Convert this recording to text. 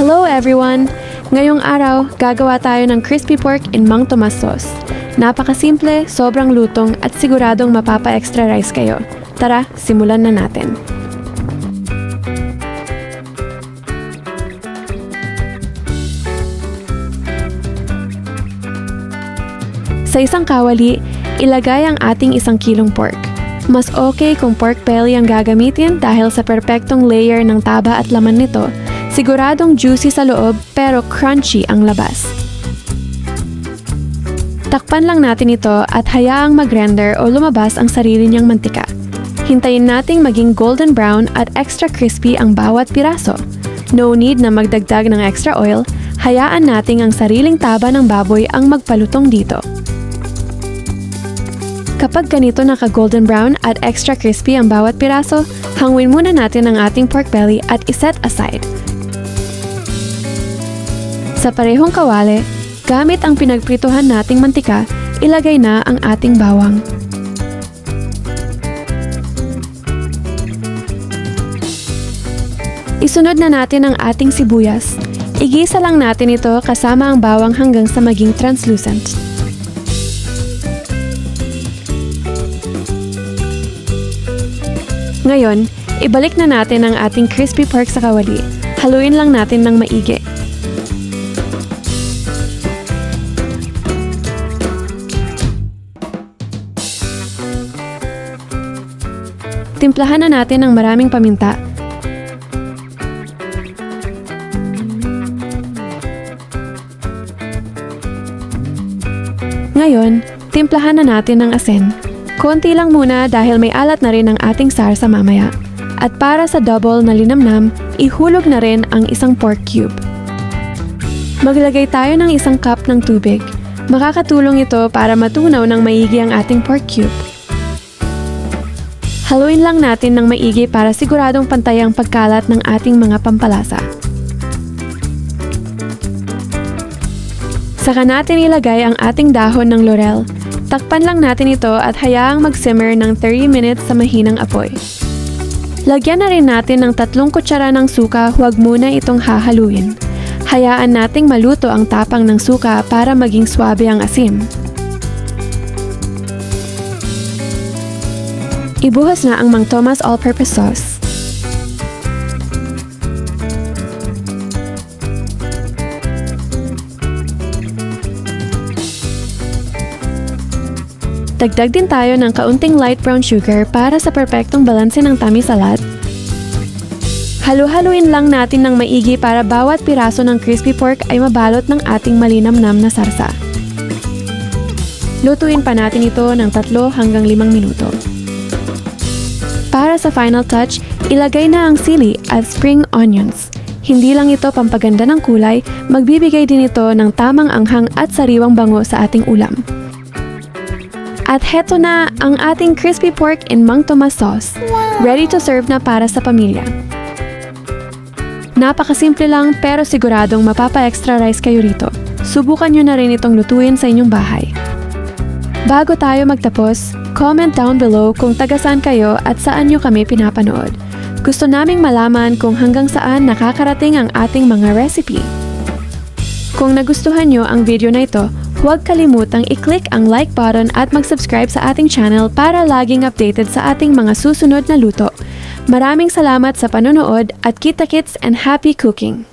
Hello everyone! Ngayong araw, gagawa tayo ng crispy pork in Mang Tomas sauce. Napakasimple, sobrang lutong at siguradong mapapa-extra rice kayo. Tara, simulan na natin. Sa isang kawali, ilagay ang ating 1 kilong pork. Mas okay kung pork belly ang gagamitin dahil sa perpektong layer ng taba at laman nito, siguradong juicy sa loob pero crunchy ang labas. Takpan lang natin ito at hayaang mag-render o lumabas ang sarili niyang mantika. Hintayin nating maging golden brown at extra crispy ang bawat piraso. No need na magdagdag ng extra oil, hayaan nating ang sariling taba ng baboy ang magpalutong dito. Kapag ganito naka-golden brown at extra crispy ang bawat piraso, hangwin muna natin ang ating pork belly at iset aside. Sa parehong kawali, gamit ang pinagprituhan nating mantika, ilagay na ang ating bawang. Isunod na natin ang ating sibuyas. Igisa lang natin ito kasama ang bawang hanggang sa maging translucent. Ngayon, ibalik na natin ang ating crispy pork sa kawali. Haluin lang natin ng maigi. Timplahan na natin ng maraming paminta. Ngayon, timplahan na natin ng asin. Konti lang muna dahil may alat na rin ang ating sarsa mamaya. At para sa double na linamnam, ihulog na rin ang 1 pork cube. Maglagay tayo ng 1 cup ng tubig. Makakatulong ito para matunaw ng maigi ang ating pork cube. Haluin lang natin ng maigi para siguradong pantay ang pagkalat ng ating mga pampalasa. Saka natin ilagay ang ating dahon ng laurel. Takpan lang natin ito at hayaang mag-simmer ng 30 minutes sa mahinang apoy. Lagyan na rin natin ng 3 kutsara ng suka, huwag muna itong hahaluin. Hayaan nating maluto ang tapang ng suka para maging swabe ang asim. Ibuhos na ang Mang Tomas all-purpose sauce. Dagdag din tayo ng kaunting light brown sugar para sa perpektong balanse ng tamis sa lahat. Halu-haluin lang natin ng maigi para bawat piraso ng crispy pork ay mabalot ng ating malinamnam na sarsa. Lutuin pa natin ito ng 3 hanggang 5 minuto. Para sa final touch, ilagay na ang sili at spring onions. Hindi lang ito pampaganda ng kulay, magbibigay din ito ng tamang anghang at sariwang bango sa ating ulam. At heto na ang ating crispy pork in Mang Tomas sauce. Ready to serve na para sa pamilya. Napakasimple lang pero siguradong mapapa-extra rice kayo rito. Subukan nyo na rin itong lutuin sa inyong bahay. Bago tayo magtapos, comment down below kung taga saan kayo at saan nyo kami pinapanood. Gusto naming malaman kung hanggang saan nakakarating ang ating mga recipe. Kung nagustuhan nyo ang video na ito, huwag kalimutang i-click ang like button at mag-subscribe sa ating channel para laging updated sa ating mga susunod na luto. Maraming salamat sa panonood at kita-kits and happy cooking!